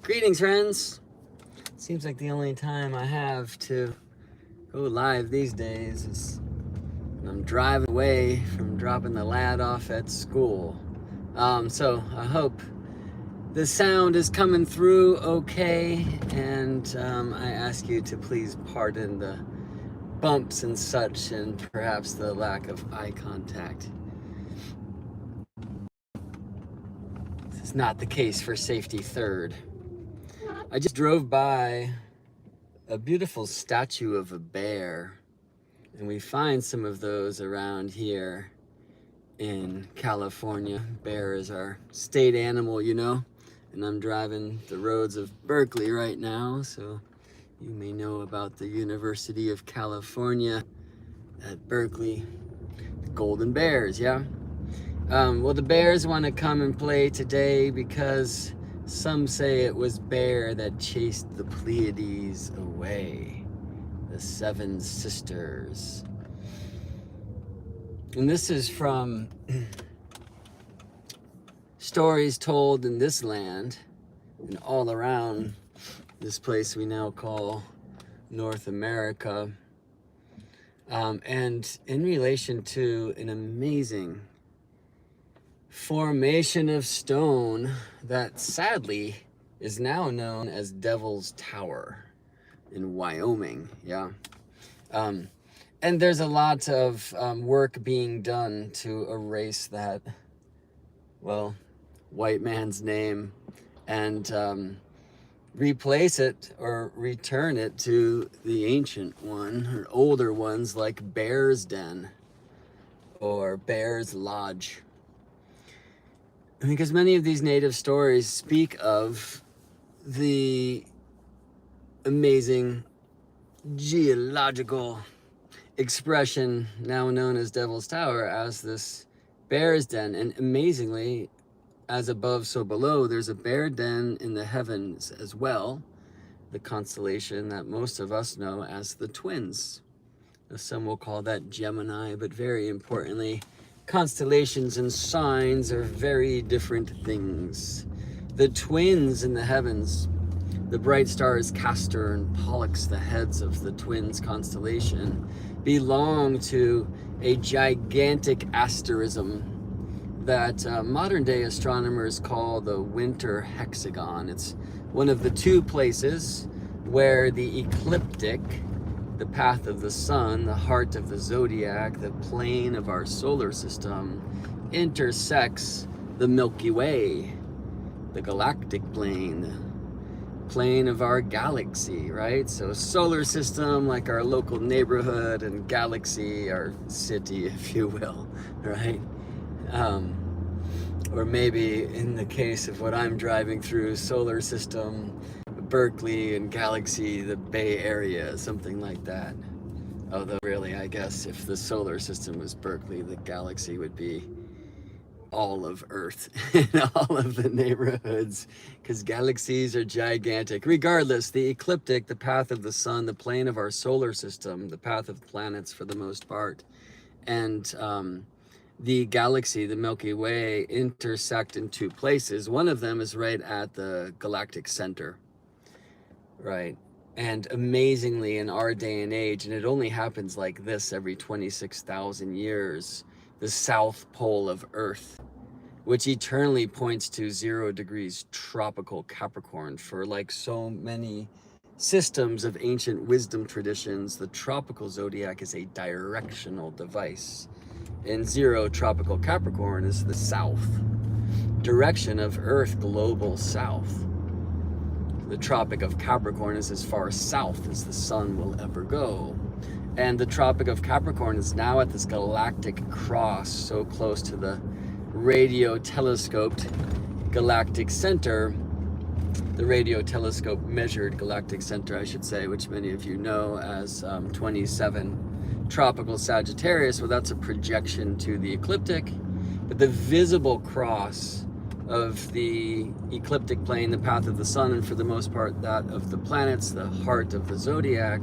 Greetings, friends. Seems like the only time I have to go live these days is when I'm driving away from dropping the lad off at school. So I hope the sound is coming through okay, and I ask you to please pardon the bumps and such, and perhaps the lack of eye contact. This is not the case for safety third. I just drove by a beautiful statue of a bear, and we find some of those around here in California. Bear is our state animal, you know, and I'm driving the roads of Berkeley right now, so you may know about the University of California at Berkeley, the Golden Bears, yeah? Well, the Bears want to come and play today because some say it was Bear that chased the Pleiades away, the seven sisters. And this is from stories told in this land and all around this place we now call North America. And in relation to an amazing formation of stone that sadly is now known as Devil's Tower in Wyoming, yeah. And there's a lot of work being done to erase that, well, white man's name and replace it or return it to the ancient one, or older ones like Bear's Den or Bear's Lodge. Because many of these native stories speak of the amazing geological expression now known as Devil's Tower as this bear's den. And amazingly, as above so below, there's a bear den in the heavens as well, the constellation that most of us know as the twins. Some will call that Gemini, but very importantly, constellations and signs are very different things. The twins in the heavens, the bright stars Castor and Pollux, the heads of the twins constellation, belong to a gigantic asterism that modern day astronomers call the winter hexagon. It's one of the two places where the ecliptic, the path of the sun, the heart of the zodiac, the plane of our solar system, intersects the Milky Way, the galactic plane, the plane of our galaxy, right? So solar system, like our local neighborhood, and galaxy, our city, if you will, right? Or maybe in the case of what I'm driving through, solar system, Berkeley, and galaxy, the Bay Area, something like that. Although really, I guess if the solar system was Berkeley, the galaxy would be all of Earth and all of the neighborhoods, because galaxies are gigantic. Regardless, the ecliptic, the path of the sun, the plane of our solar system, the path of planets for the most part, and the galaxy, the Milky Way, intersect in two places. One of them is right at the galactic center, right? And amazingly, in our day and age, and it only happens like this every 26,000 years, the south pole of Earth, which eternally points to 0 degrees tropical Capricorn. For like so many systems of ancient wisdom traditions, the tropical zodiac is a directional device. And 0 tropical Capricorn is the south direction of Earth, global south. The Tropic of Capricorn is as far south as the sun will ever go. And the Tropic of Capricorn is now at this galactic cross, so close to the radio telescoped galactic center, the radio telescope measured galactic center, I should say, which many of you know as 27 tropical Sagittarius. Well, that's a projection to the ecliptic, but the visible cross of the ecliptic plane, the path of the sun, and for the most part that of the planets, the heart of the zodiac,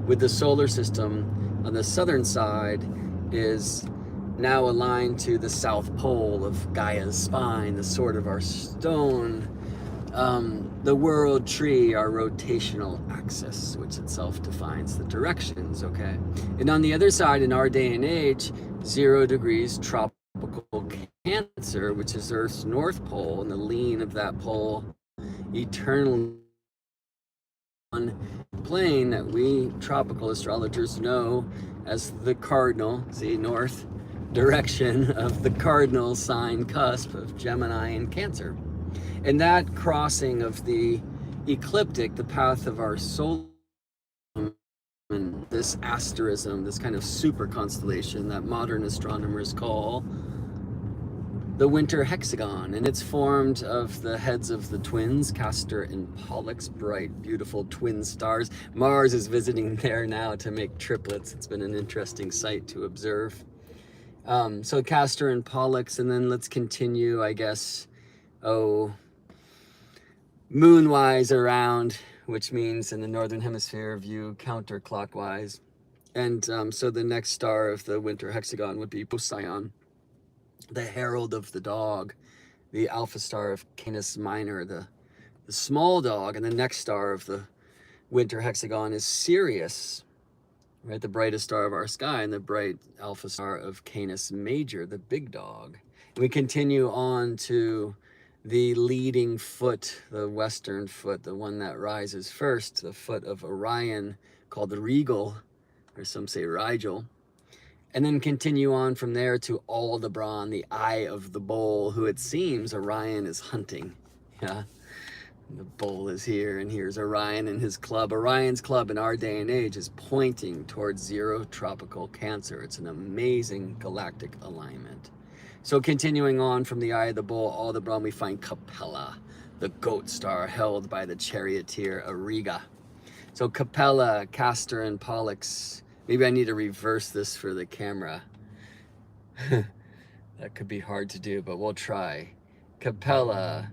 with the solar system on the southern side, is now aligned to the south pole of Gaia's spine, the sword of our stone, the world tree, our rotational axis, which itself defines the directions, okay? And on the other side, in our day and age, 0 degrees tropical Cancer, which is Earth's north pole, and the lean of that pole eternally on plane that we tropical astrologers know as the cardinal, see, north direction of the cardinal sign cusp of Gemini and Cancer. And that crossing of the ecliptic, the path of our solar, and this asterism, this kind of super constellation that modern astronomers call the winter hexagon, and it's formed of the heads of the twins, Castor and Pollux, bright, beautiful twin stars. Mars is visiting there now to make triplets. It's been an interesting sight to observe. So Castor and Pollux, and then let's continue, I guess, moonwise around, which means in the northern hemisphere view counterclockwise. And so the next star of the winter hexagon would be Procyon, the herald of the dog, the alpha star of Canis Minor, the small dog. And the next star of the winter hexagon is Sirius, right, the brightest star of our sky, and the bright alpha star of Canis Major, the big dog. And we continue on to the leading foot, the western foot, the one that rises first, the foot of Orion, called the Regal, or some say Rigel. And then continue on from there to Aldebaran, the eye of the bull, who it seems Orion is hunting. Yeah, the bull is here, and here's Orion and his club. Orion's club in our day and age is pointing towards 0 tropical Cancer. It's an amazing galactic alignment. So continuing on from the eye of the bull, Aldebaran, we find Capella, the goat star held by the charioteer Auriga. So Capella, Castor, and Pollux. Maybe I need to reverse this for the camera. That could be hard to do, but we'll try. Capella,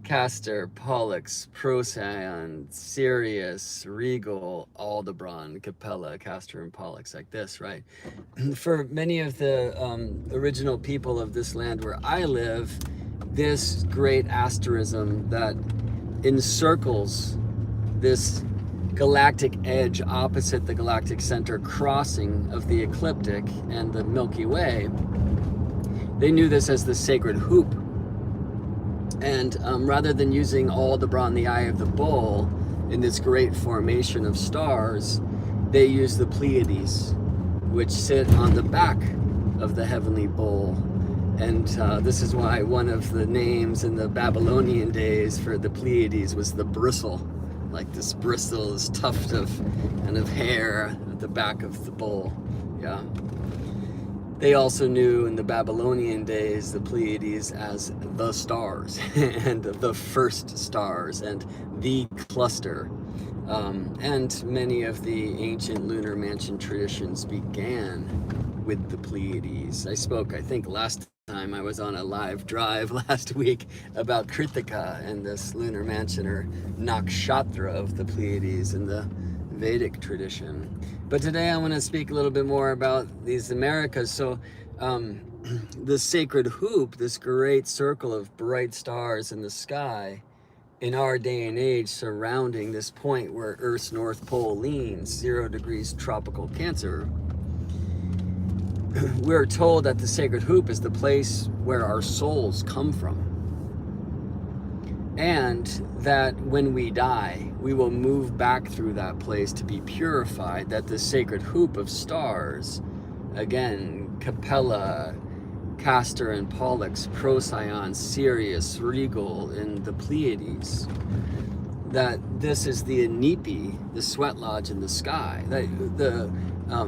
Castor, Pollux, Procyon, Sirius, Regal, Aldebaran, Capella, Castor, and Pollux, like this, right? For many of the original people of this land where I live, this great asterism that encircles this galactic edge opposite the galactic center crossing of the ecliptic and the Milky Way, they knew this as the sacred hoop. And rather than using Aldebaran, the eye of the bull, in this great formation of stars, they use the Pleiades, which sit on the back of the heavenly bull. And this is why one of the names in the Babylonian days for the Pleiades was the bristle, like this bristle, this tuft of kind of hair at the back of the bull. Yeah. They also knew in the Babylonian days the Pleiades as the stars and the first stars and the cluster. And many of the ancient lunar mansion traditions began with the Pleiades. I spoke, I think last time I was on a live drive last week about Kritika and this lunar mansion, or nakshatra of the Pleiades in the Vedic tradition. But today I want to speak a little bit more about these Americas. So the sacred hoop, this great circle of bright stars in the sky in our day and age surrounding this point where Earth's North Pole leans, 0 degrees tropical Cancer, we're told that the sacred hoop is the place where our souls come from. And that when we die, we will move back through that place to be purified, that the sacred hoop of stars, again, Capella, Castor and Pollux, Procyon, Sirius, Regal, and the Pleiades, that this is the Inipi, the sweat lodge in the sky, that the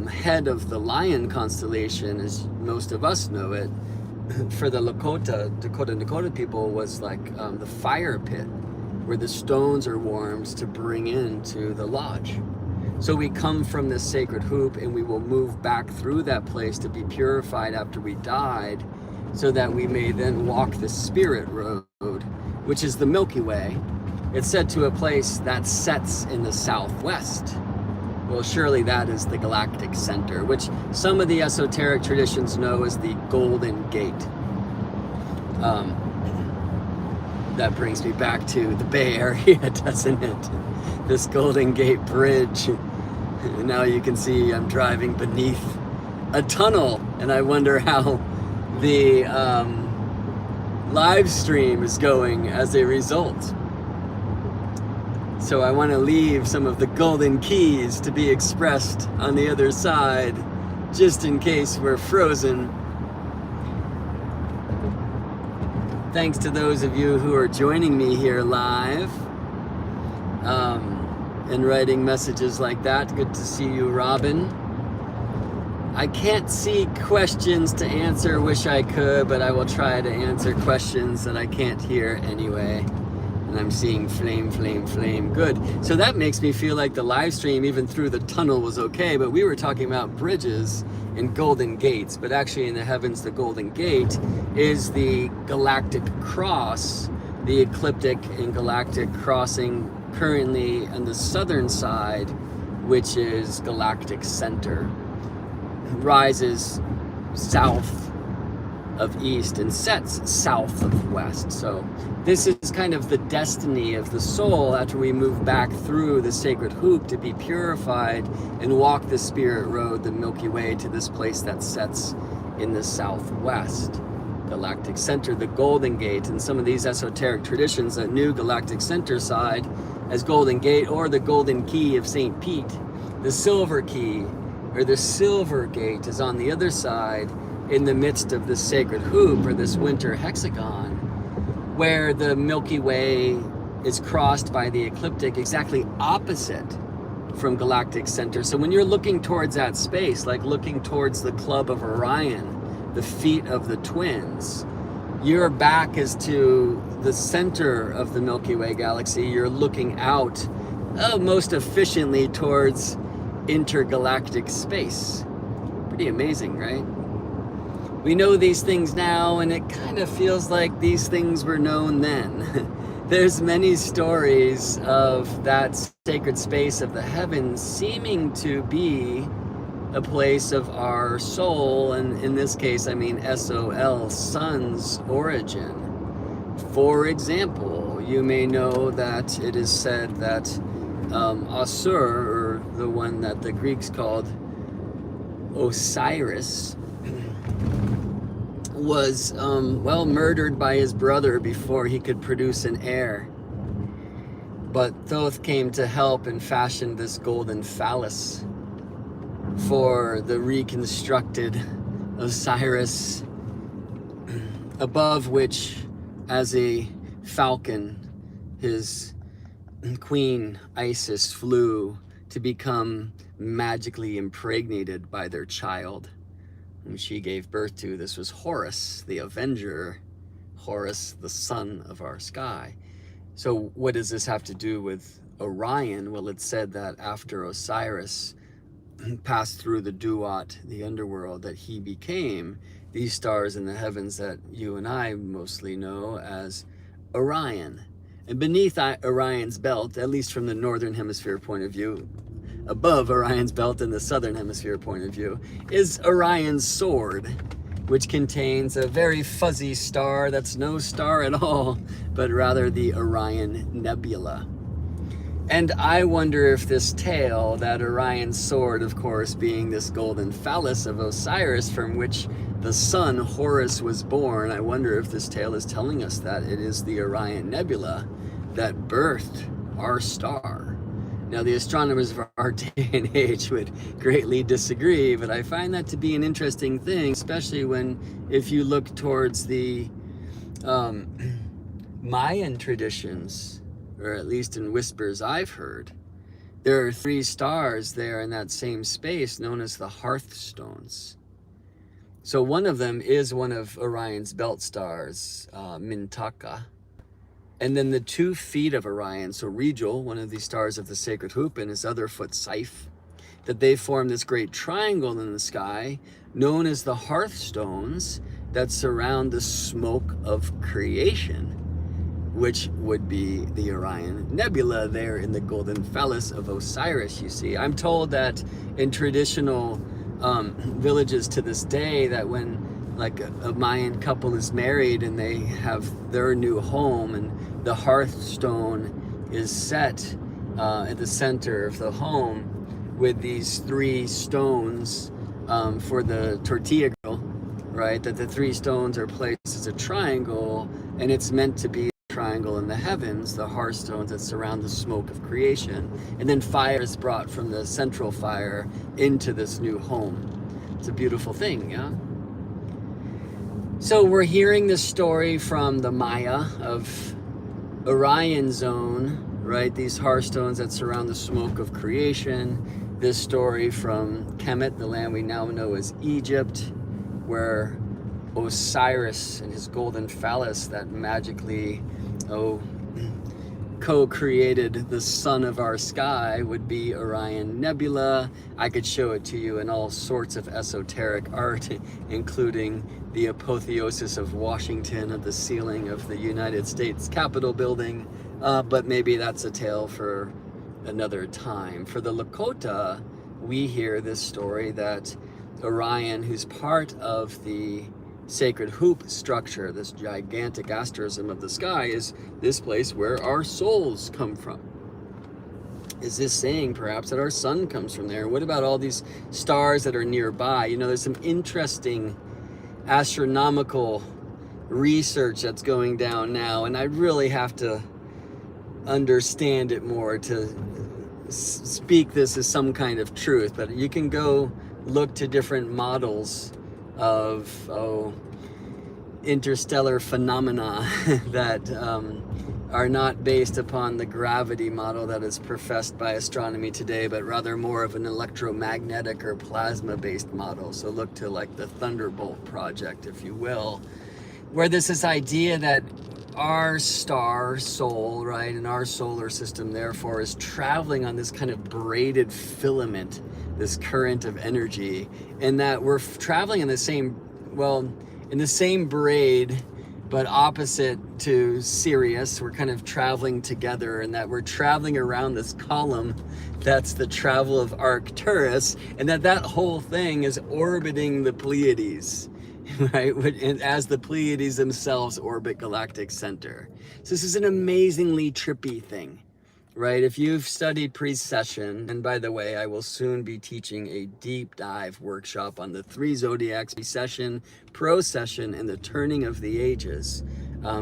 head of the lion constellation, as most of us know it, for the Dakota people, was like the fire pit where the stones are warmed to bring into the lodge. So we come from this sacred hoop and we will move back through that place to be purified after we died, so that we may then walk the spirit road, which is the Milky Way. It's said to a place that sets in the southwest. Well, surely that is the galactic center, which some of the esoteric traditions know as the Golden Gate. That brings me back to the Bay Area, doesn't it? This Golden Gate Bridge. And now you can see I'm driving beneath a tunnel, and I wonder how the live stream is going as a result. So I want to leave some of the golden keys to be expressed on the other side, just in case we're frozen. Thanks to those of you who are joining me here live and writing messages like that. Good to see you, Robin. I can't see questions to answer. Wish I could, but I will try to answer questions that I can't hear anyway. And I'm seeing flame, flame, flame. Good. So that makes me feel like the live stream, even through the tunnel, was okay. But we were talking about bridges and golden gates. But actually in the heavens, the Golden Gate is the galactic cross, the ecliptic and galactic crossing currently on the southern side, which is galactic center. Rises south of east and sets south of west. So this is kind of the destiny of the soul after we move back through the sacred hoop to be purified and walk the spirit road, the Milky Way, to this place that sets in the southwest. Galactic center, the Golden Gate, and some of these esoteric traditions that knew galactic center side as Golden Gate or the Golden Key of St. Pete. The Silver Key or the Silver Gate is on the other side in the midst of this sacred hoop or this winter hexagon, where the Milky Way is crossed by the ecliptic exactly opposite from galactic center. So when you're looking towards that space, like looking towards the Club of Orion, the feet of the twins, your back is to the center of the Milky Way galaxy. You're looking out most efficiently towards intergalactic space. Pretty amazing, right? We know these things now, and it kind of feels like these things were known then. There's many stories of that sacred space of the heavens seeming to be a place of our soul, and in this case, I mean SOL, sun's origin. For example, you may know that it is said that Asur, or the one that the Greeks called Osiris, was murdered by his brother before he could produce an heir. But Thoth came to help and fashioned this golden phallus for the reconstructed Osiris, above which, as a falcon, his queen Isis flew to become magically impregnated by their child, whom she gave birth to. This was Horus, the Avenger, Horus, the sun of our sky. So what does this have to do with Orion? Well, it's said that after Osiris passed through the Duat, the underworld, that he became these stars in the heavens that you and I mostly know as Orion. And beneath Orion's belt, at least from the northern hemisphere point of view, above Orion's belt in the southern hemisphere point of view, is Orion's sword, which contains a very fuzzy star that's no star at all, but rather the Orion Nebula. And I wonder if this tale, that Orion's sword, of course, being this golden phallus of Osiris from which the sun Horus was born, I wonder if this tale is telling us that it is the Orion Nebula that birthed our star. Now, the astronomers of our day and age would greatly disagree, but I find that to be an interesting thing, especially if you look towards the Mayan traditions, or at least in whispers I've heard. There are 3 stars there in that same space known as the Hearthstones. So one of them is one of Orion's belt stars, Mintaka. And then the 2 feet of Orion, so Rigel, one of the stars of the sacred hoop, and his other foot, Siph, that they form this great triangle in the sky known as the Hearthstones that surround the smoke of creation, which would be the Orion Nebula there in the golden phallus of Osiris, you see. I'm told that in traditional villages to this day, that when like a Mayan couple is married and they have their new home, and the hearthstone is set at the center of the home with these 3 stones for the tortilla grill, right? That the 3 stones are placed as a triangle, and it's meant to be a triangle in the heavens, the hearthstones that surround the smoke of creation. And then fire is brought from the central fire into this new home. It's a beautiful thing, yeah? So we're hearing this story from the Maya of Orion zone, right? These hearthstones that surround the smoke of creation. This story from Kemet, the land we now know as Egypt, where Osiris and his golden phallus that magically co-created the sun of our sky would be Orion Nebula. I could show it to you in all sorts of esoteric art, including the apotheosis of Washington at the ceiling of the United States Capitol building, but maybe that's a tale for another time. For the Lakota, we hear this story that Orion, who's part of the sacred hoop structure, this gigantic asterism of the sky, is this place where our souls come from. Is this saying perhaps that our sun comes from there? What about all these stars that are nearby? You know, there's some interesting astronomical research that's going down now, and I really have to understand it more to speak this as some kind of truth. But you can go look to different models of interstellar phenomena that are not based upon the gravity model that is professed by astronomy today, but rather more of an electromagnetic or plasma-based model. So look to like the Thunderbolt project, if you will, where there's this idea that our star soul, right, and our solar system therefore is traveling on this kind of braided filament, this current of energy, and that we're traveling in the same, in the same braid, but opposite to Sirius. We're kind of traveling together, and that we're traveling around this column that's the travel of Arcturus, and that whole thing is orbiting the Pleiades, right? As the Pleiades themselves orbit galactic center. So this is an amazingly trippy thing, right? If you've studied precession, and by the way, I will soon be teaching a deep dive workshop on the 3 zodiacs: precession, procession, and the turning of the ages.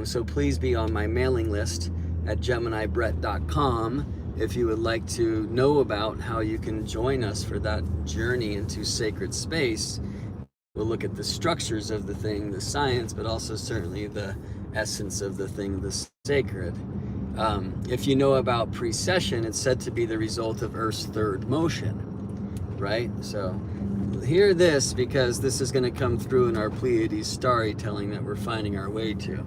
So please be on my mailing list at GeminiBrett.com if you would like to know about how you can join us for that journey into sacred space. We'll look at the structures of the thing, the science, but also certainly the essence of the thing, the sacred. If you know about precession, it's said to be the result of Earth's 3rd motion, right? So hear this, because this is going to come through in our Pleiades StarryTelling that we're finding our way to.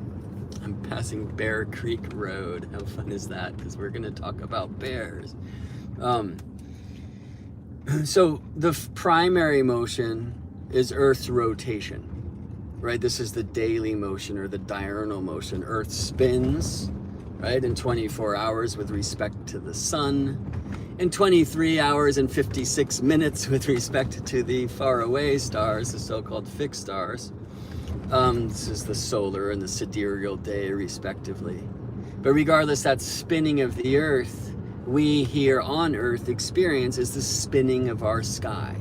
I'm passing Bear Creek Road. How fun is that? Because we're going to talk about bears. So the primary motion is Earth's rotation, right? This is the daily motion or the diurnal motion. Earth spins, right, in 24 hours with respect to the sun, in 23 hours and 56 minutes with respect to the faraway stars, the so-called fixed stars. This is the solar and the sidereal day, respectively. But regardless, that spinning of the Earth, we here on Earth experience is the spinning of our sky.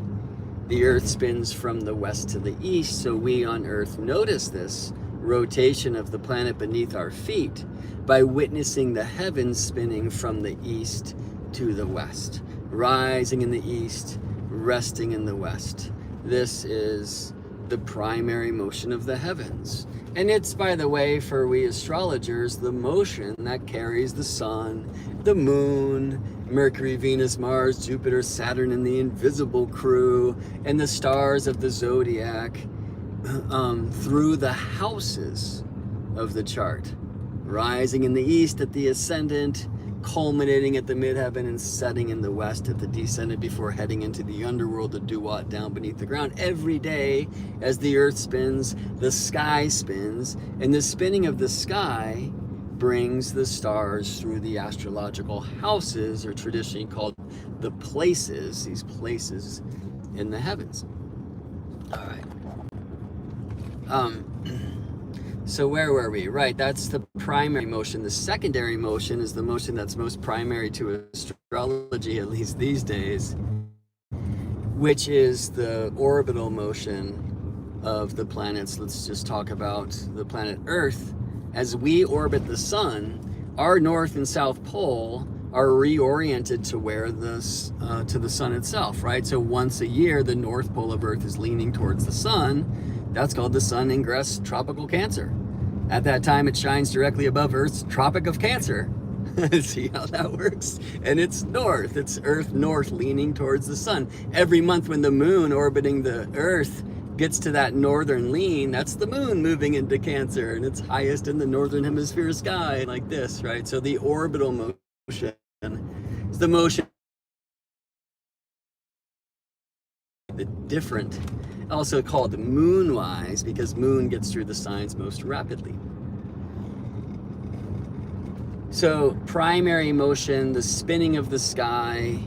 The Earth spins from the west to the east, so we on Earth notice this rotation of the planet beneath our feet by witnessing the heavens spinning from the east to the west, rising in the east, resting in the west. This is the primary motion of the heavens. And it's, by the way, for we astrologers, the motion that carries the sun, the moon, Mercury, Venus, Mars, Jupiter, Saturn, and the invisible crew, and the stars of the zodiac through the houses of the chart, rising in the east at the ascendant, culminating at the midheaven, and setting in the west at the descendant before heading into the underworld to do what? Down beneath the ground. Every day, as the earth spins, the sky spins, and the spinning of the sky brings the stars through the astrological houses, or traditionally called the places, these places in the heavens. All right. So where were we? Right, that's the primary motion. The secondary motion is the motion that's most primary to astrology, at least these days, which is the orbital motion of the planets. Let's just talk about the planet Earth. As we orbit the sun, our north and south pole are reoriented to to the sun itself, right? So once a year, the north pole of Earth is leaning towards the sun. That's called the sun ingress tropical Cancer. At that time, it shines directly above Earth's Tropic of Cancer. See how that works? And it's north. It's Earth north leaning towards the sun. Every month when the moon orbiting the Earth gets to that northern lean, that's the moon moving into Cancer, and it's highest in the northern hemisphere sky, like this, right? So the orbital motion is the motion different, also called moonwise, because moon gets through the signs most rapidly. So primary motion, the spinning of the sky,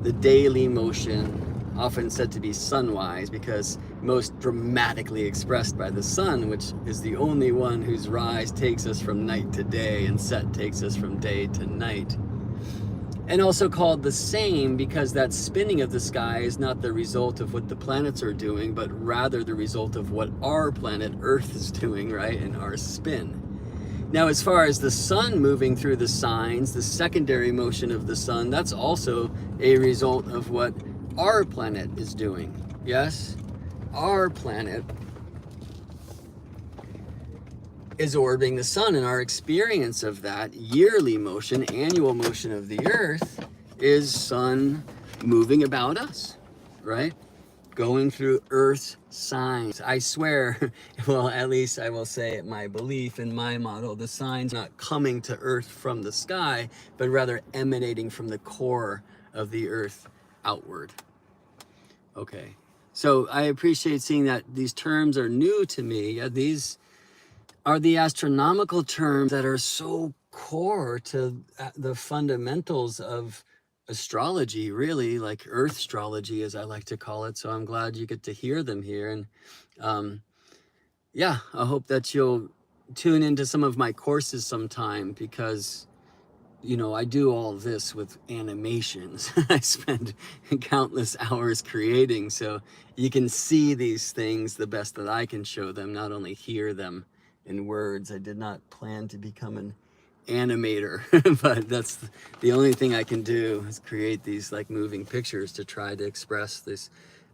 the daily motion, often said to be sunwise because most dramatically expressed by the sun, which is the only one whose rise takes us from night to day and set takes us from day to night. And also called the same because that spinning of the sky is not the result of what the planets are doing, but rather the result of what our planet Earth is doing, right, in our spin. Now, as far as the sun moving through the signs, the secondary motion of the sun, that's also a result of what our planet is doing. Yes, our planet is orbiting the sun, and our experience of that yearly motion, annual motion of the Earth, is sun moving about us, right? Going through Earth's signs. I swear, well, at least I will say my belief in my model, the signs are not coming to Earth from the sky, but rather emanating from the core of the Earth outward. Okay, so I appreciate seeing that these terms are new to me. Yeah, these are the astronomical terms that are so core to the fundamentals of astrology, really, like earth astrology, as I like to call it. So I'm glad you get to hear them here. And yeah, I hope that you'll tune into some of my courses sometime, because I do all this with animations. I spend countless hours creating, so you can see these things the best that I can show them, not only hear them in words. I did not plan to become an animator, but that's the only thing I can do, is create these like moving pictures to try to express this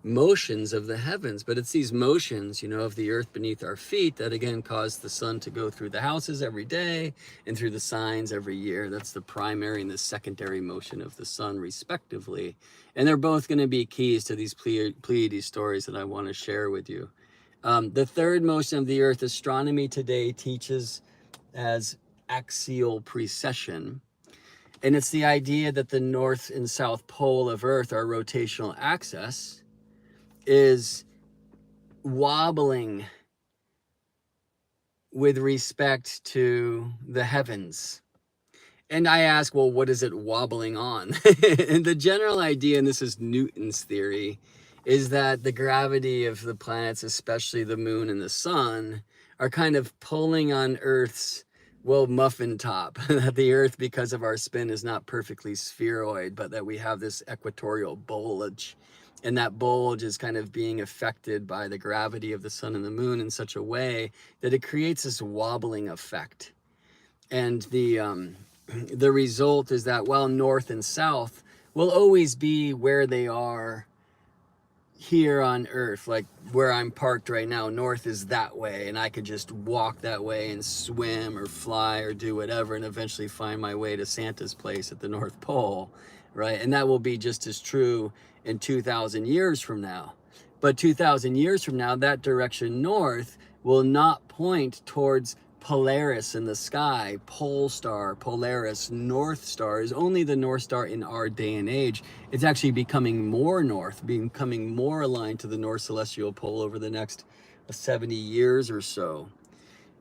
motions of the heavens. But it's these motions, of the earth beneath our feet that again cause the sun to go through the houses every day and through the signs every year. That's the primary and the secondary motion of the sun, respectively. And they're both going to be keys to these Pleiades stories that I want to share with you. The third motion of the earth, astronomy today teaches as axial precession. And it's the idea that the north and south pole of Earth, our rotational axis, is wobbling with respect to the heavens. And I ask, well, what is it wobbling on? And the general idea, and this is Newton's theory, is that the gravity of the planets, especially the moon and the sun, are kind of pulling on Earth's, muffin top. That the Earth, because of our spin, is not perfectly spheroid, but that we have this equatorial bulge. And that bulge is kind of being affected by the gravity of the sun and the moon in such a way that it creates this wobbling effect. And the result is that while north and south will always be where they are here on Earth, like where I'm parked right now, north is that way, and I could just walk that way and swim or fly or do whatever and eventually find my way to Santa's place at the North Pole, right? And that will be just as true in 2,000 years from now. But 2,000 years from now, that direction north will not point towards Polaris in the sky. Pole star, Polaris, North Star is only the North Star in our day and age. It's actually becoming more north, becoming more aligned to the North Celestial Pole over the next 70 years or so.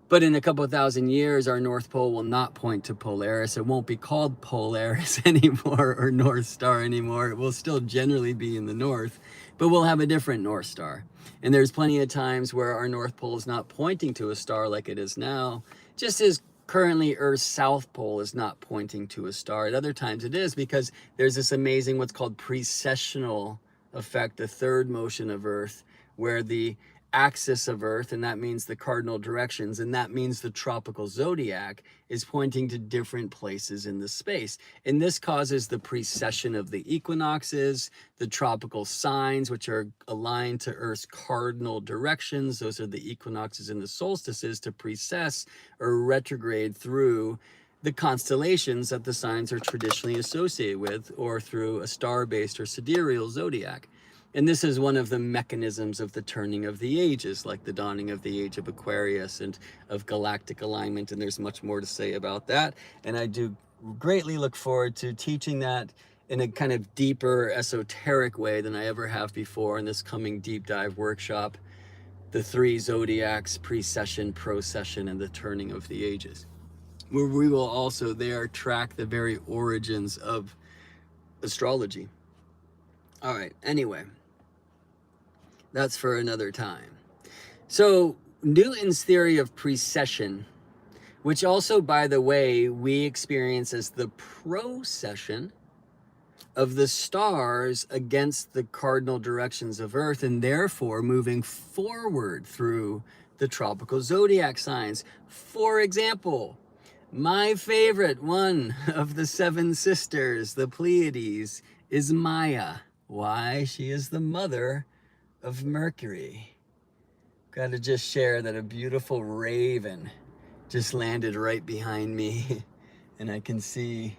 But in a couple of thousand years, our North Pole will not point to Polaris. It won't be called Polaris anymore or North Star anymore. It will still generally be in the north, but we'll have a different North Star. And there's plenty of times where our North Pole is not pointing to a star like it is now, just as currently Earth's South Pole is not pointing to a star. At other times it is, because there's this amazing what's called precessional effect, the third motion of Earth, where the axis of Earth, and that means the cardinal directions, and that means the tropical zodiac, is pointing to different places in the space. And this causes the precession of the equinoxes, the tropical signs, which are aligned to Earth's cardinal directions. Those are the equinoxes and the solstices, to precess or retrograde through the constellations that the signs are traditionally associated with, or through a star-based or sidereal zodiac. And this is one of the mechanisms of the turning of the ages, like the dawning of the age of Aquarius and of galactic alignment. And there's much more to say about that. And I do greatly look forward to teaching that in a kind of deeper, esoteric way than I ever have before in this coming deep dive workshop, the three zodiacs, precession, procession, and the turning of the ages, where we will also there track the very origins of astrology. All right, anyway, that's for another time. So Newton's theory of precession, which also, by the way, we experience as the procession of the stars against the cardinal directions of Earth, and therefore moving forward through the tropical zodiac signs. For example, my favorite one of the seven sisters, the Pleiades, is Maya. Why? She is the mother of Mercury. Got to just share that a beautiful raven just landed right behind me, and I can see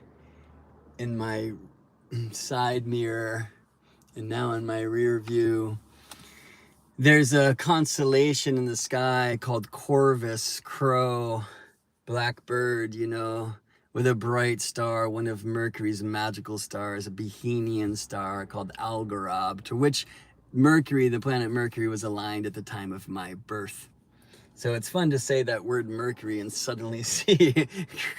in my side mirror and now in my rear view, there's a constellation in the sky called Corvus, crow, blackbird, you know, with a bright star, one of Mercury's magical stars, a Bohemian star called Algorab, to which Mercury, the planet Mercury, was aligned at the time of my birth. So it's fun to say that word Mercury and suddenly see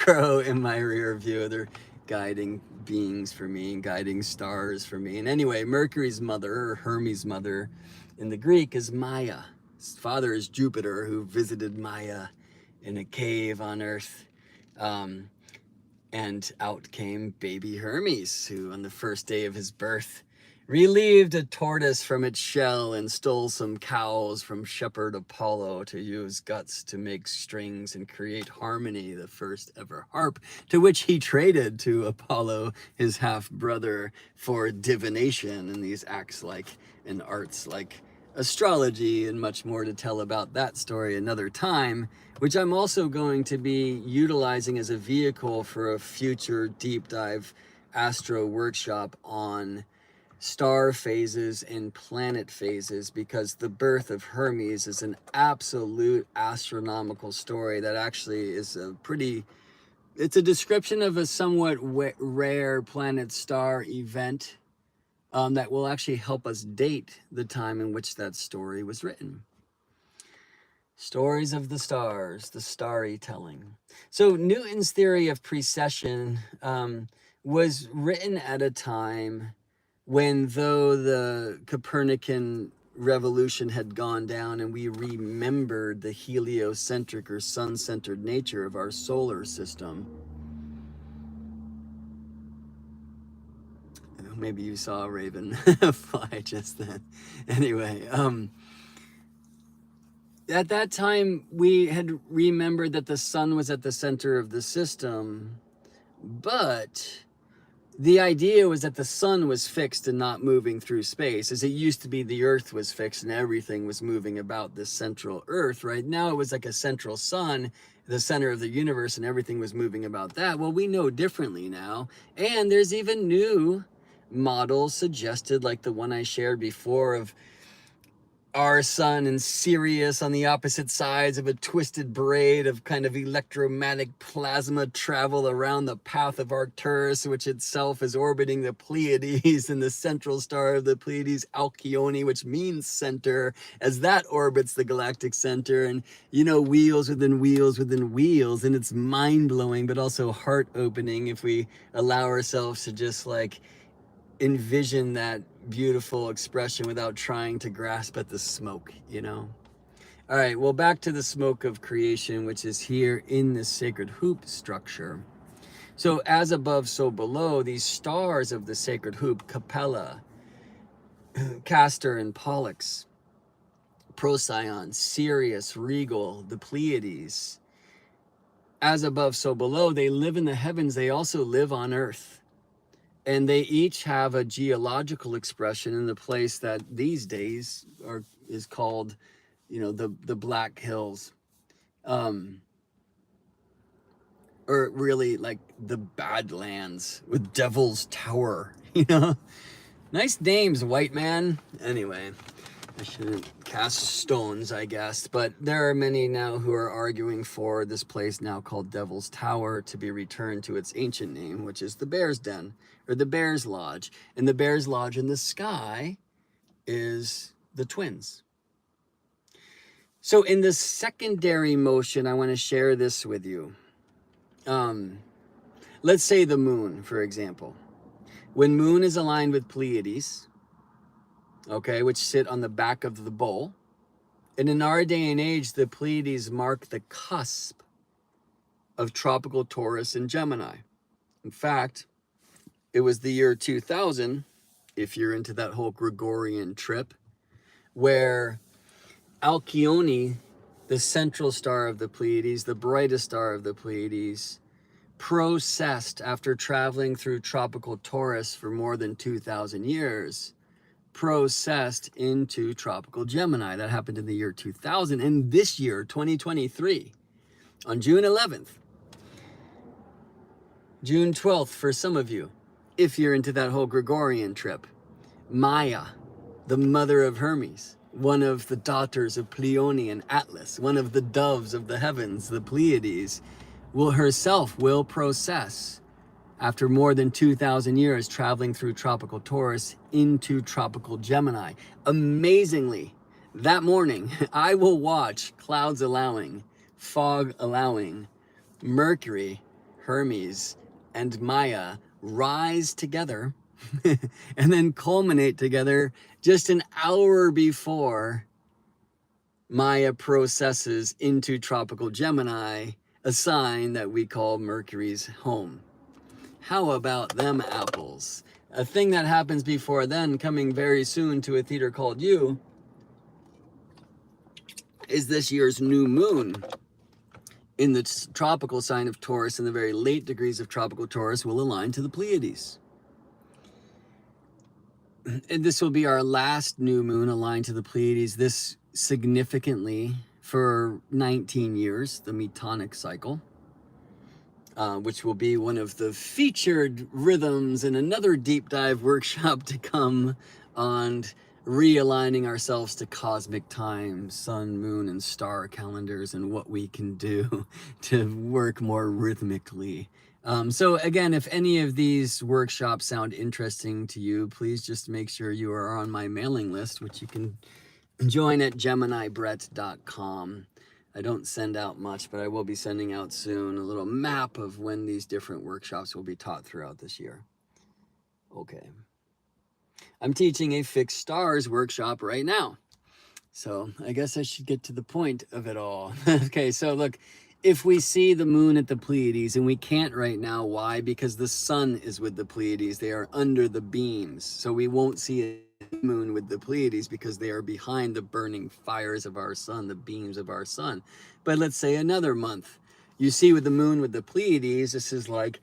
crow in my rear view. They're guiding beings for me, guiding stars for me. And anyway, Mercury's mother, or Hermes' mother in the Greek, is Maya. His father is Jupiter, who visited Maya in a cave on Earth. And out came baby Hermes, who on the first day of his birth relieved a tortoise from its shell and stole some cows from shepherd Apollo to use guts to make strings and create harmony, the first ever harp, to which he traded to Apollo, his half-brother, for divination and these acts like and arts like astrology, and much more to tell about that story another time, which I'm also going to be utilizing as a vehicle for a future deep dive astro workshop on star phases and planet phases, because the birth of Hermes is an absolute astronomical story that actually is it's a description of a somewhat rare planet star event that will actually help us date the time in which that story was written. Stories of the stars, the starry-telling. So Newton's theory of precession was written at a time when, though the Copernican revolution had gone down and we remembered the heliocentric or sun-centered nature of our solar system. Maybe you saw a raven fly just then. Anyway, at that time we had remembered that the sun was at the center of the system, but the idea was that the sun was fixed and not moving through space. As it used to be, the earth was fixed and everything was moving about this central earth. Right now it was like a central sun, the center of the universe, and everything was moving about that. Well, we know differently now, and there's even new models suggested, like the one I shared before of our sun and Sirius on the opposite sides of a twisted braid of kind of electromagnetic plasma travel around the path of Arcturus, which itself is orbiting the Pleiades, and the central star of the Pleiades, Alcyone, which means center, as that orbits the galactic center. And, you know, wheels within wheels within wheels. And it's mind-blowing, but also heart-opening if we allow ourselves to just like envision that beautiful expression without trying to grasp at the smoke, you know? All right, well, back to the smoke of creation, which is here in this sacred hoop structure. So as above, so below, these stars of the sacred hoop, Capella, Castor and Pollux, Procyon, Sirius, Regal, the Pleiades, as above, so below, they live in the heavens, they also live on earth. And they each have a geological expression in the place that these days is called, you know, the Black Hills. Or really like the Badlands with Devil's Tower, you know? Nice names, white man. Anyway, I shouldn't cast stones, I guess, but there are many now who are arguing for this place now called Devil's Tower to be returned to its ancient name, which is the Bear's Den, or the Bear's Lodge. And the Bear's Lodge in the sky is the twins. So in the secondary motion, I want to share this with you. Let's say the moon, for example. When moon is aligned with Pleiades, okay, which sit on the back of the bowl, and in our day and age, the Pleiades mark the cusp of tropical Taurus and Gemini. In fact, it was the year 2000, if you're into that whole Gregorian trip, where Alcyone, the central star of the Pleiades, the brightest star of the Pleiades, processed after traveling through tropical Taurus for more than 2,000 years, processed into tropical Gemini. That happened in the year 2000. And this year, 2023, on June 11th, June 12th for some of you, if you're into that whole Gregorian trip, Maya, the mother of Hermes, one of the daughters of Pleione and Atlas, one of the doves of the heavens, the Pleiades, will process after more than 2,000 years traveling through tropical Taurus into tropical Gemini. Amazingly, that morning, I will watch clouds allowing, fog allowing, Mercury, Hermes, and Maya rise together and then culminate together just an hour before Maya processes into tropical Gemini, a sign that we call Mercury's home. How about them apples? A thing that happens before then, coming very soon to a theater called You, is this year's new moon in the tropical sign of Taurus, and the very late degrees of tropical Taurus will align to the Pleiades. And this will be our last new moon aligned to the Pleiades, this significantly for 19 years, the Metonic cycle, which will be one of the featured rhythms in another deep dive workshop to come on realigning ourselves to cosmic time, sun, moon, and star calendars, and what we can do to work more rhythmically. So again, if any of these workshops sound interesting to you, please just make sure you are on my mailing list, which you can join at GeminiBrett.com. I don't send out much, but I will be sending out soon a little map of when these different workshops will be taught throughout this year. Okay. I'm teaching a fixed stars workshop right now. So I guess I should get to the point of it all. Okay, so look, if we see the moon at the Pleiades, and we can't right now, why? Because the sun is with the Pleiades. They are under the beams. So we won't see a moon with the Pleiades because they are behind the burning fires of our sun, the beams of our sun. But let's say another month, you see with the moon with the Pleiades, this is like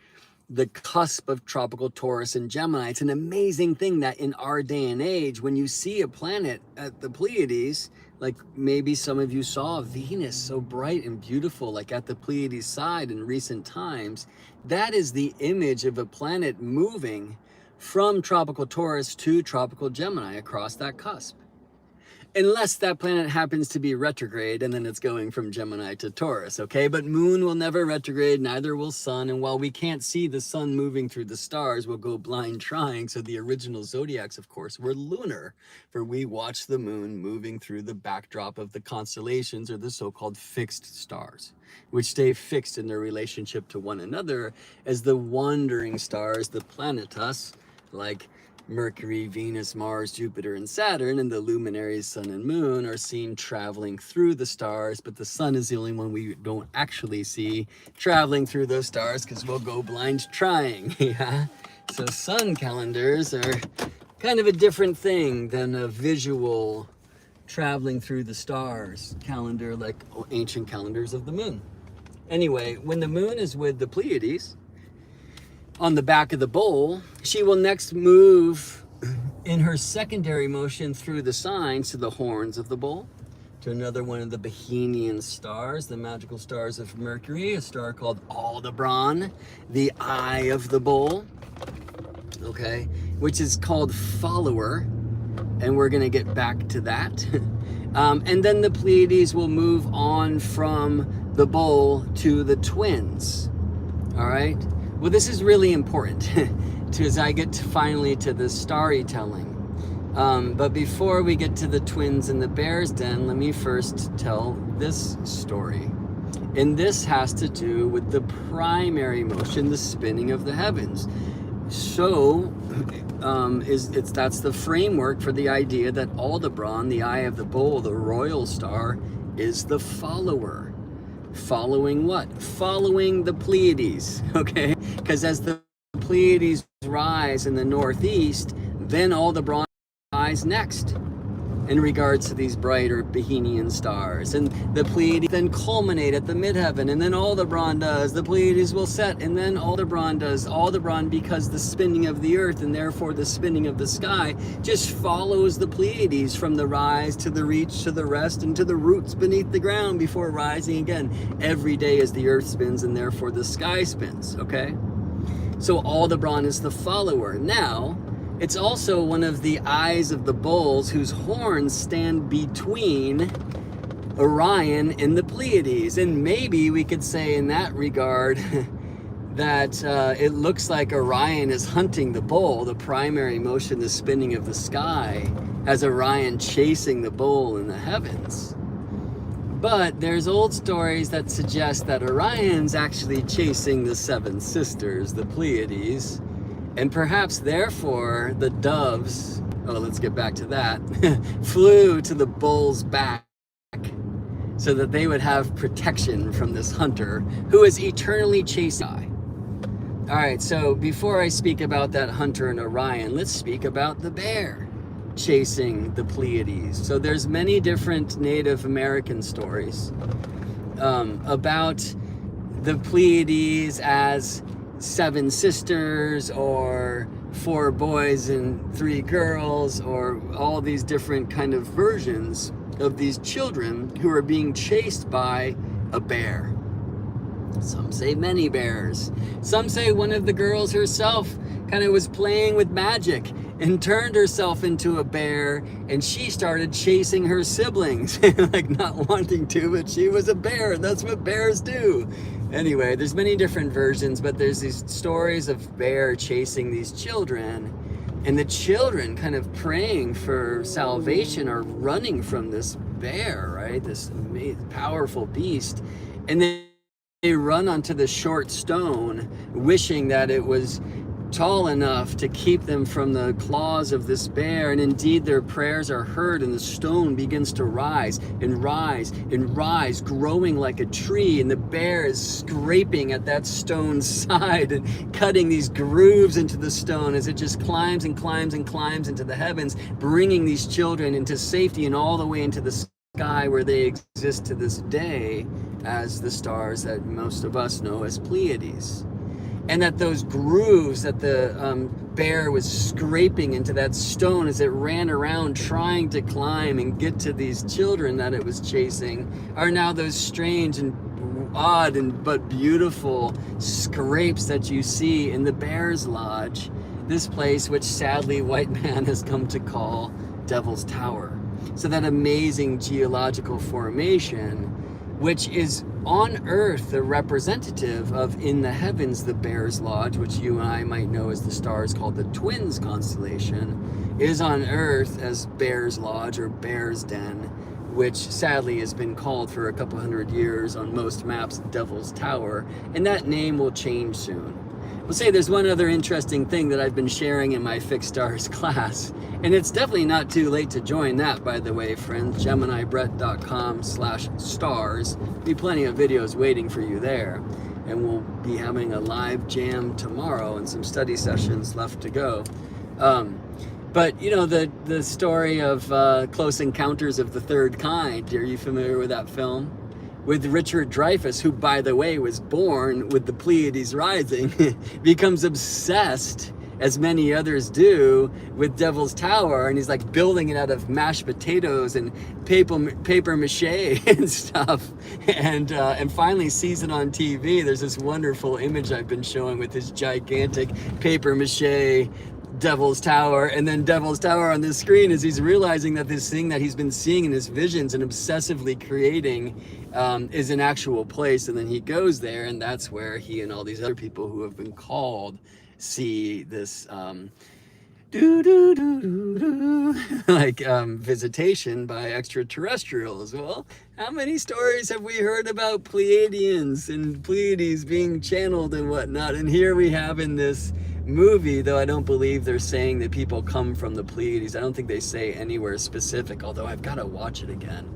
the cusp of tropical Taurus and Gemini. It's an amazing thing that in our day and age, when you see a planet at the Pleiades, like maybe some of you saw Venus so bright and beautiful, like at the Pleiades side in recent times, that is the image of a planet moving from tropical Taurus to tropical Gemini across that cusp. Unless that planet happens to be retrograde and then it's going from Gemini to Taurus, okay? But moon will never retrograde, neither will sun. And while we can't see the sun moving through the stars, we'll go blind trying. So the original zodiacs, of course, were lunar, for we watch the moon moving through the backdrop of the constellations, or the so-called fixed stars, which stay fixed in their relationship to one another as the wandering stars, the planetas, like Mercury, Venus, Mars, Jupiter, and Saturn, and the luminaries, sun and moon, are seen traveling through the stars, but the sun is the only one we don't actually see traveling through those stars because we'll go blind trying. Yeah. So sun calendars are kind of a different thing than a visual traveling through the stars calendar like ancient calendars of the moon. Anyway, when the moon is with the Pleiades on the back of the bowl, she will next move in her secondary motion through the signs to the horns of the bowl, to another one of the Bohemian stars, the magical stars of Mercury, a star called Aldebaran, the eye of the bowl, okay, which is called follower, and we're gonna get back to that. And then the Pleiades will move on from the bowl to the twins, all right? Well, this is really important as I get finally to the StarryTelling. But before we get to the twins and the bear's den, let me first tell this story. And this has to do with the primary motion, the spinning of the heavens. So that's the framework for the idea that Aldebaran, the eye of the bowl, the royal star, is the follower. Following what? Following the Pleiades, okay? Because as the Pleiades rise in the northeast, then Aldebaran rise next in regards to these brighter Bohemian stars. And the Pleiades then culminate at the midheaven, and then Aldebaran does. The Pleiades will set, and then Aldebaran does. Aldebaran, because the spinning of the earth, and therefore the spinning of the sky, just follows the Pleiades from the rise to the reach to the rest and to the roots beneath the ground before rising again every day as the earth spins and therefore the sky spins, okay? So Aldebaran is the follower. Now, it's also one of the eyes of the bulls whose horns stand between Orion and the Pleiades. And maybe we could say in that regard that it looks like Orion is hunting the bull, the primary motion, the spinning of the sky, as Orion chasing the bull in the heavens. But there's old stories that suggest that Orion's actually chasing the seven sisters, the Pleiades, and perhaps therefore the doves, oh, let's get back to that, flew to the bull's back so that they would have protection from this hunter who is eternally chasing. All right, so before I speak about that hunter and Orion, let's speak about the bear chasing the Pleiades. So there's many different Native American stories about the Pleiades as seven sisters or 4 boys and 3 girls, or all these different kind of versions of these children who are being chased by a bear. Some say many bears. Some say one of the girls herself kind of was playing with magic and turned herself into a bear, and she started chasing her siblings, like not wanting to, but she was a bear. That's what bears do. Anyway, there's many different versions, but there's these stories of bear chasing these children, and the children kind of praying for salvation or running from this bear, right? This amazing, powerful beast. And then they run onto the short stone, wishing that it was tall enough to keep them from the claws of this bear, and indeed their prayers are heard, and the stone begins to rise and rise and rise, growing like a tree, and the bear is scraping at that stone's side and cutting these grooves into the stone as it just climbs and climbs and climbs into the heavens, bringing these children into safety and all the way into the sky, where they exist to this day as the stars that most of us know as Pleiades. And that those grooves that the bear was scraping into that stone as it ran around trying to climb and get to these children that it was chasing are now those strange and odd but beautiful scrapes that you see in the Bear's Lodge, this place which sadly white man has come to call Devil's Tower. So that amazing geological formation, which is on Earth the representative of in the heavens the Bear's Lodge, which you and I might know as the stars called the Twins constellation, is on Earth as Bear's Lodge or Bear's Den, which sadly has been called for a couple hundred years on most maps Devil's Tower, and that name will change soon. We'll say there's one other interesting thing that I've been sharing in my fixed stars class, and it's definitely not too late to join that, by the way, friends. GeminiBrett.com/stars. Be plenty of videos waiting for you there, and we'll be having a live jam tomorrow and some study sessions left to go. But you know, the story of Close Encounters of the Third Kind. Are you familiar with that film? With Richard Dreyfuss, who, by the way, was born with the Pleiades rising, becomes obsessed, as many others do, with Devil's Tower, and he's like building it out of mashed potatoes and paper mache and stuff, and finally sees it on TV. There's this wonderful image I've been showing with his gigantic paper mache Devil's Tower, and then Devil's Tower on the screen as he's realizing that this thing that he's been seeing in his visions and obsessively creating is an actual place. And then he goes there, and that's where he and all these other people who have been called see this visitation by extraterrestrials. Well, how many stories have we heard about Pleiadians and Pleiades being channeled and whatnot? And here we have in this movie, though I don't believe they're saying that people come from the Pleiades. I don't think they say anywhere specific, although I've got to watch it again,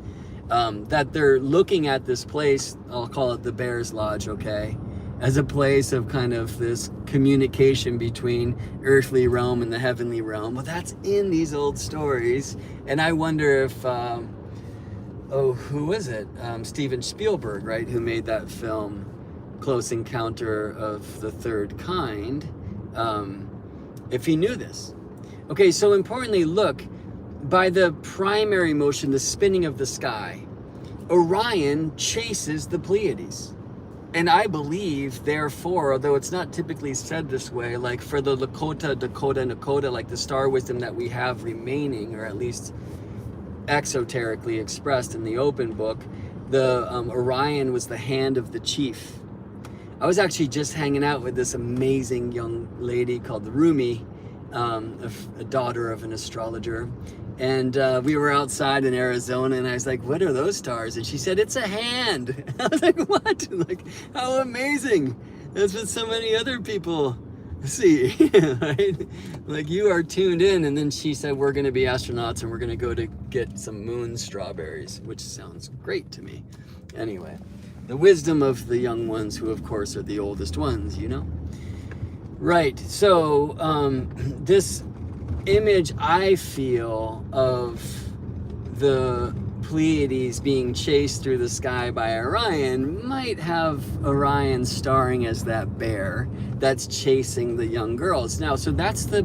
that they're looking at this place, I'll call it the Bear's Lodge, okay, as a place of kind of this communication between earthly realm and the heavenly realm. Well, that's in these old stories, and I wonder if who was it? Steven Spielberg, right, who made that film Close Encounter of the Third Kind, if he knew this. Okay, so importantly, look, by the primary motion, the spinning of the sky, Orion chases the Pleiades. And I believe, therefore, although it's not typically said this way, like for the Lakota, Dakota, Nakota, like the star wisdom that we have remaining, or at least exoterically expressed in the open book, the Orion was the hand of the chief. I was actually just hanging out with this amazing young lady called Rumi, a daughter of an astrologer. And we were outside in Arizona, and I was like, what are those stars? And she said, it's a hand. I was like, what? Like, how amazing. That's what so many other people see, right? Like, you are tuned in. And then she said, we're going to be astronauts, and we're going to go to get some moon strawberries, which sounds great to me. Anyway, the wisdom of the young ones, who of course are the oldest ones, you know? Right, so this image I feel of the Pleiades being chased through the sky by Orion might have Orion starring as that bear that's chasing the young girls. Now, so that's the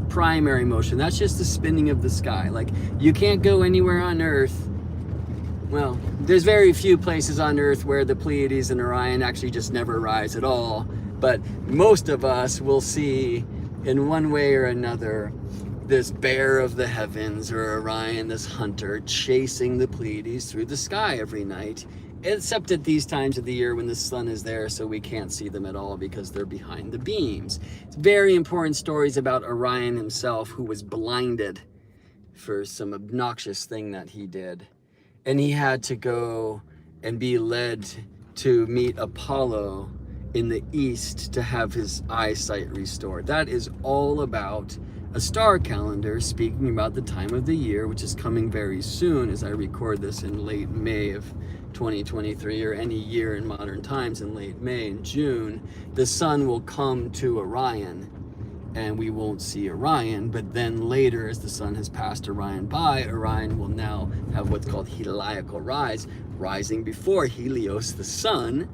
primary motion. That's just the spinning of the sky. Like, you can't go anywhere on Earth. Well, there's very few places on Earth where the Pleiades and Orion actually just never rise at all. But most of us will see, in one way or another, this bear of the heavens, or Orion, this hunter, chasing the Pleiades through the sky every night, except at these times of the year when the sun is there, so we can't see them at all because they're behind the beams. It's very important stories about Orion himself, who was blinded for some obnoxious thing that he did. And he had to go and be led to meet Apollo in the east to have his eyesight restored. That is all about a star calendar, speaking about the time of the year, which is coming very soon as I record this in late May of 2023, or any year in modern times in late May and June. The sun will come to Orion, and we won't see Orion, but then later, as the sun has passed Orion by, Orion will now have what's called heliacal rise, rising before Helios, the sun,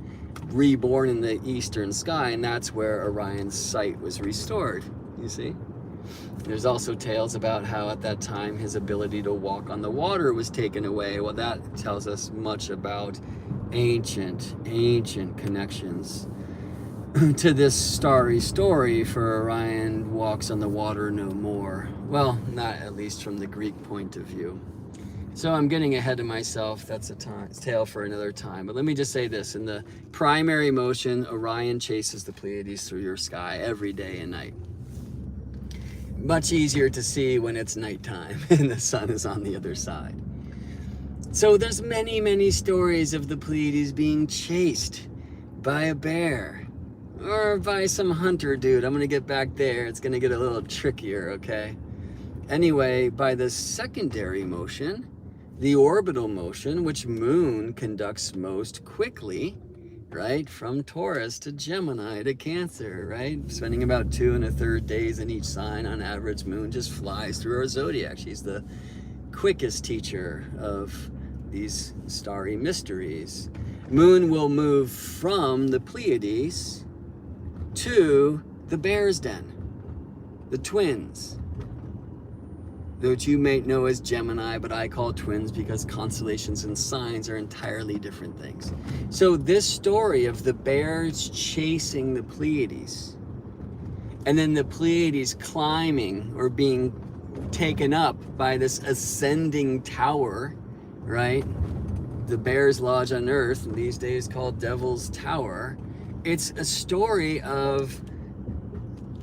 reborn in the eastern sky, and that's where Orion's sight was restored, you see? There's also tales about how at that time his ability to walk on the water was taken away. Well, that tells us much about ancient connections to this starry story, for Orion walks on the water no more. Well, not at least from the Greek point of view. So I'm getting ahead of myself. That's a tale for another time. But let me just say this. In the primary motion, Orion chases the Pleiades through your sky every day and night. Much easier to see when it's nighttime and the sun is on the other side. So there's many stories of the Pleiades being chased by a bear. or by some hunter dude. I'm gonna get back there. It's gonna get a little trickier, okay? Anyway, by the secondary motion, the orbital motion, which Moon conducts most quickly, right? From Taurus to Gemini to Cancer, right? Spending about 2 1/3 days in each sign on average. Moon just flies through our zodiac. She's the quickest teacher of these starry mysteries. Moon will move from the Pleiades to the Bear's Den, the twins, which you may know as Gemini, but I call twins because constellations and signs are entirely different things. So this story of the bears chasing the Pleiades, and then the Pleiades climbing or being taken up by this ascending tower, right? The Bears Lodge on Earth, these days called Devil's Tower. It's a story of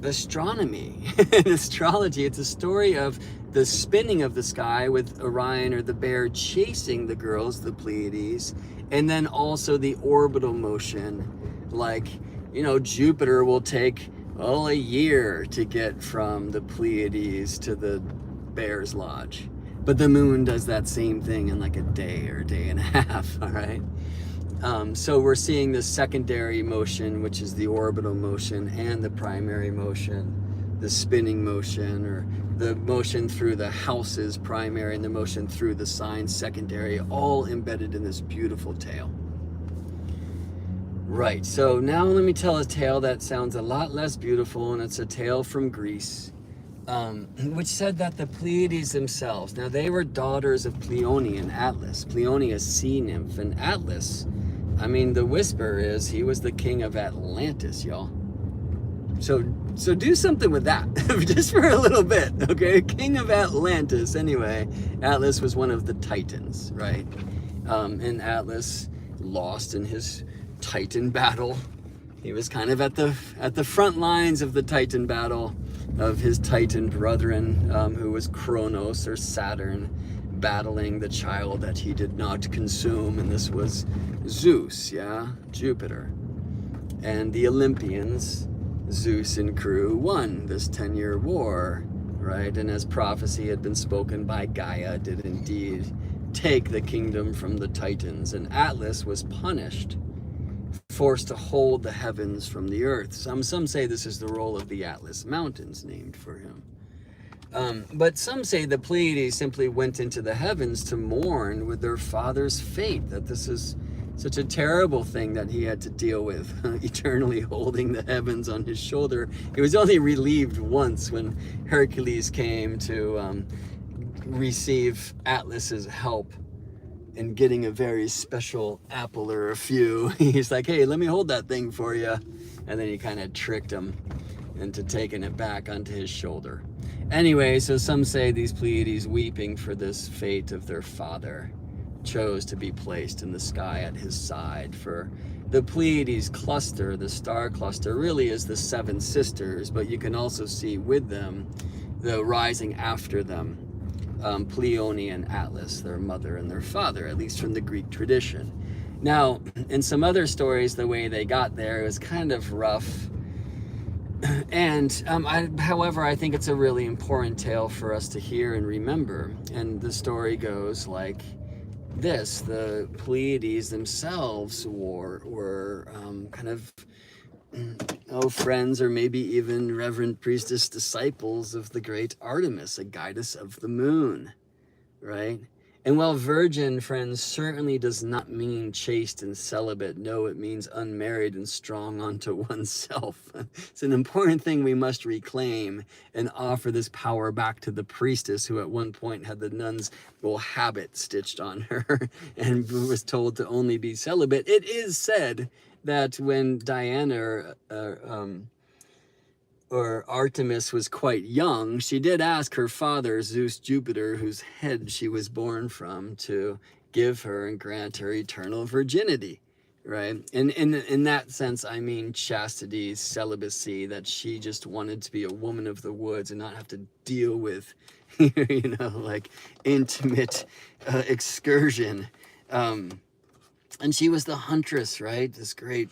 astronomy and astrology. It's a story of the spinning of the sky with Orion or the bear chasing the girls, the Pleiades, and then also the orbital motion. Like, you know, Jupiter will take a year to get from the Pleiades to the Bears Lodge, but the moon does that same thing in like a day or a day and a half. All right. So we're seeing the secondary motion, which is the orbital motion, and the primary motion, the spinning motion, or the motion through the houses primary and the motion through the signs secondary, all embedded in this beautiful tale. Right, so now let me tell a tale that sounds a lot less beautiful, and it's a tale from Greece, which said that the Pleiades themselves, now they were daughters of Pleione and Atlas. Pleione, a sea nymph, and Atlas, I mean, the whisper is he was the king of Atlantis, y'all. So do something with that, just for a little bit, okay? King of Atlantis. Anyway, Atlas was one of the Titans, right? And Atlas lost in his Titan battle. He was kind of at the front lines of the Titan battle of his Titan brethren, who was Kronos or Saturn, battling the child that he did not consume, and this was Zeus, yeah, Jupiter. And the Olympians, Zeus and crew, won this 10-year war, right? And as prophecy had been spoken by Gaia, did indeed take the kingdom from the Titans, and Atlas was punished, forced to hold the heavens from the earth. Some say this is the role of the Atlas Mountains, named for him. But some say the Pleiades simply went into the heavens to mourn with their father's fate, that this is such a terrible thing that he had to deal with, eternally holding the heavens on his shoulder. He was only relieved once when Hercules came to receive Atlas's help in getting a very special apple or a few. He's like, hey, let me hold that thing for you. And then he kind of tricked him into taking it back onto his shoulder. Anyway, so some say these Pleiades, weeping for this fate of their father, chose to be placed in the sky at his side. For the Pleiades cluster, the star cluster, really is the 7 sisters, but you can also see with them the rising after them, Pleione and Atlas, their mother and their father, at least from the Greek tradition. Now, in some other stories, the way they got there was kind of rough. And however, I think it's a really important tale for us to hear and remember. And the story goes like this: the Pleiades themselves were kind of friends, or maybe even reverend priestess disciples of the great Artemis, a goddess of the moon, right? And while virgin, friends, certainly does not mean chaste and celibate. No, it means unmarried and strong unto oneself. It's an important thing we must reclaim and offer this power back to the priestess who at one point had the nun's habit stitched on her and was told to only be celibate. It is said that when Diana or Artemis was quite young, she did ask her father, Zeus Jupiter, whose head she was born from, to give her and grant her eternal virginity, right? And in that sense, I mean chastity, celibacy, that she just wanted to be a woman of the woods and not have to deal with, like intimate excursion. And she was the huntress, right? This great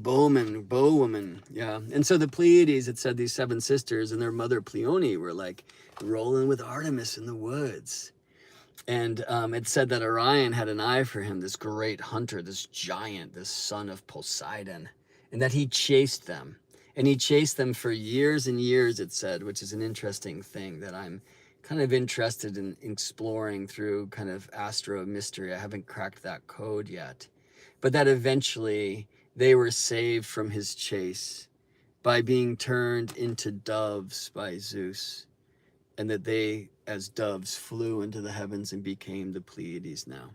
bowwoman, yeah. And so the Pleiades, it said these 7 sisters and their mother Pleione were like rolling with Artemis in the woods. And it said that Orion had an eye for him, this great hunter, this giant, this son of Poseidon, and that he chased them. And he chased them for years and years, it said, which is an interesting thing that I'm kind of interested in exploring through kind of astro mystery. I haven't cracked that code yet. But that eventually they were saved from his chase by being turned into doves by Zeus, and that they, as doves, flew into the heavens and became the Pleiades now.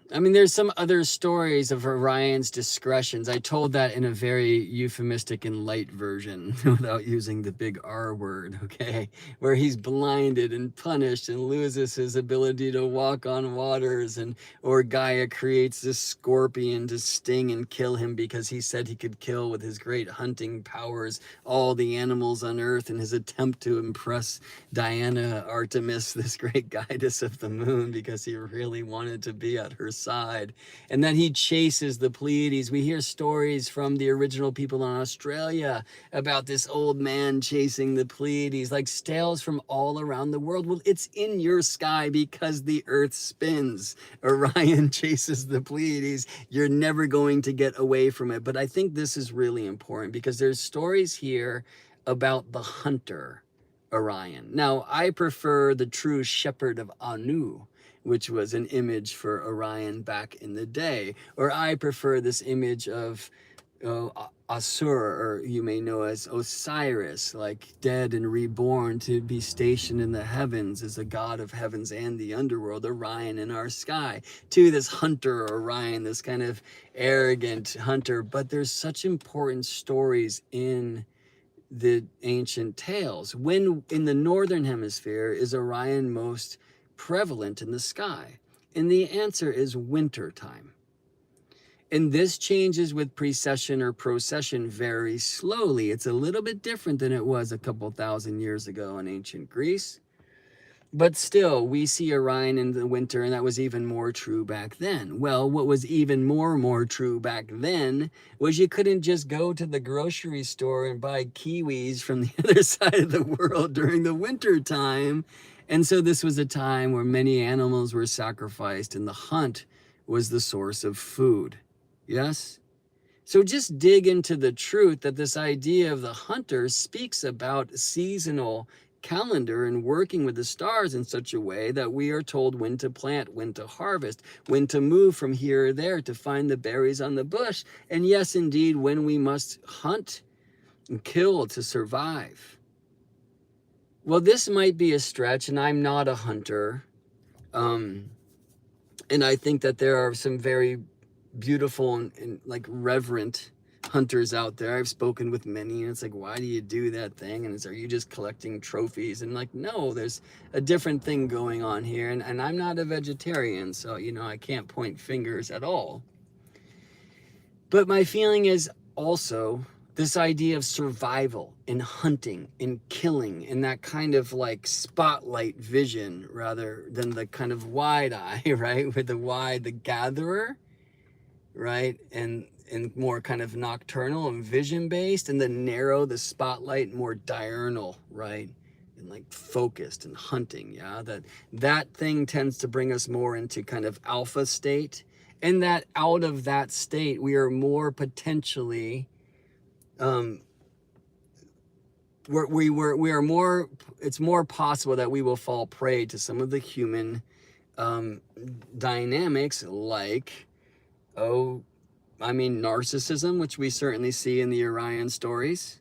I mean, there's some other stories of Orion's discretions. I told that in a very euphemistic and light version without using the big R word, okay? Where he's blinded and punished and loses his ability to walk on waters, or Gaia creates this scorpion to sting and kill him because he said he could kill with his great hunting powers all the animals on Earth in his attempt to impress Diana Artemis, this great goddess of the moon, because he really wanted to be at her side. And then he chases the Pleiades. We hear stories from the original people in Australia about this old man chasing the Pleiades, like tales from all around the world. Well, it's in your sky because the Earth spins. Orion chases the Pleiades. You're never going to get away from it. But I think this is really important because there's stories here about the hunter Orion. Now, I prefer the true shepherd of Anu, which was an image for Orion back in the day. Or I prefer this image of Asur, or you may know as Osiris, like dead and reborn to be stationed in the heavens as a god of heavens and the underworld, Orion in our sky, to this hunter Orion, this kind of arrogant hunter. But there's such important stories in the ancient tales. When in the northern hemisphere is Orion most prevalent in the sky? And the answer is winter time. And this changes with precession or procession very slowly. It's a little bit different than it was a couple thousand years ago in ancient Greece. But still, we see Orion in the winter, and that was even more true back then. Well, what was even more true back then was you couldn't just go to the grocery store and buy kiwis from the other side of the world during the winter time. And so this was a time where many animals were sacrificed, and the hunt was the source of food. Yes? So just dig into the truth that this idea of the hunter speaks about seasonal calendar and working with the stars in such a way that we are told when to plant, when to harvest, when to move from here or there to find the berries on the bush. And yes, indeed, when we must hunt and kill to survive. Well, this might be a stretch, and I'm not a hunter. And I think that there are some very beautiful and like reverent hunters out there. I've spoken with many, and it's like, why do you do that thing? And it's, are you just collecting trophies? And like, no, there's a different thing going on here. And I'm not a vegetarian, so, you know, I can't point fingers at all. But my feeling is also this idea of survival and hunting and killing and that kind of like spotlight vision rather than the kind of wide eye, right? With the wide, the gatherer, right? And more kind of nocturnal and vision based, and the narrow, the spotlight, more diurnal, right? And like focused and hunting, yeah? That thing tends to bring us more into kind of alpha state, and that out of that state, we are more potentially, it's more possible that we will fall prey to some of the human dynamics like, narcissism, which we certainly see in the Orion stories.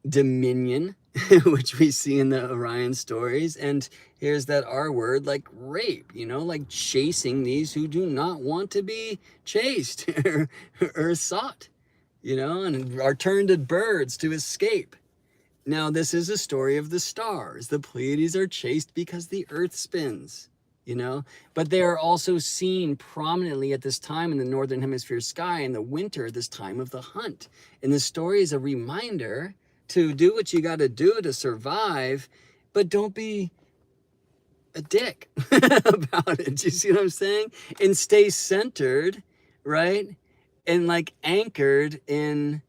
Dominion, which we see in the Orion stories. And here's that R word, like rape, you know, like chasing these who do not want to be chased or sought, you know, and are turned at birds to escape. Now, this is a story of the stars. The Pleiades are chased because the Earth spins. You know, but they are also seen prominently at this time in the northern hemisphere sky in the winter, this time of the hunt. And the story is a reminder to do what you got to do to survive, but don't be a dick about it. Do you see what I'm saying? And stay centered, right? And like anchored in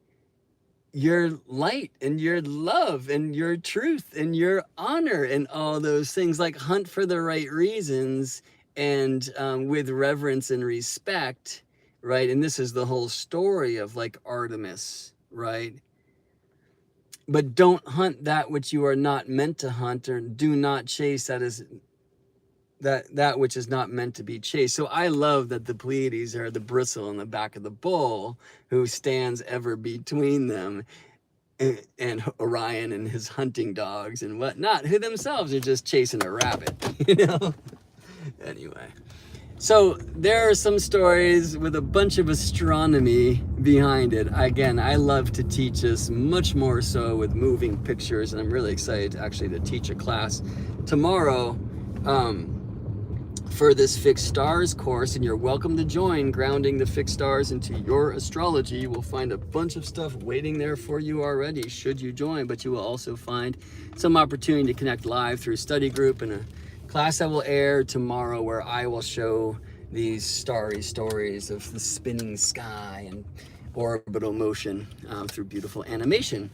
your light and your love and your truth and your honor and all those things. Like hunt for the right reasons and with reverence and respect, right? And this is the whole story of like Artemis, right? But don't hunt that which you are not meant to hunt, or do not chase that which is not meant to be chased. So I love that the Pleiades are the bristle in the back of the bull who stands ever between them and Orion and his hunting dogs and whatnot, who themselves are just chasing a rabbit, you know? Anyway. So there are some stories with a bunch of astronomy behind it. Again, I love to teach this much more so with moving pictures, and I'm really excited actually to teach a class tomorrow for this fixed stars course, and you're welcome to join Grounding the Fixed Stars into Your Astrology. You will find a bunch of stuff waiting there for you already should you join, but you will also find some opportunity to connect live through study group and a class that will air tomorrow where I will show these starry stories of the spinning sky and orbital motion through beautiful animation.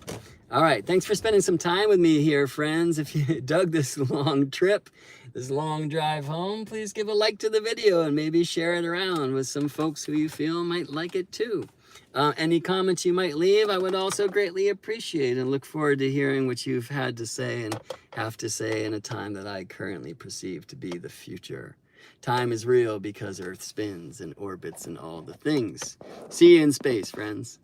All right, thanks for spending some time with me here, friends. If you dug this long trip, this long drive home, please give a like to the video and maybe share it around with some folks who you feel might like it too. Any comments you might leave, I would also greatly appreciate, and look forward to hearing what you've had to say and have to say in a time that I currently perceive to be the future. Time is real because Earth spins and orbits and all the things. See you in space, friends.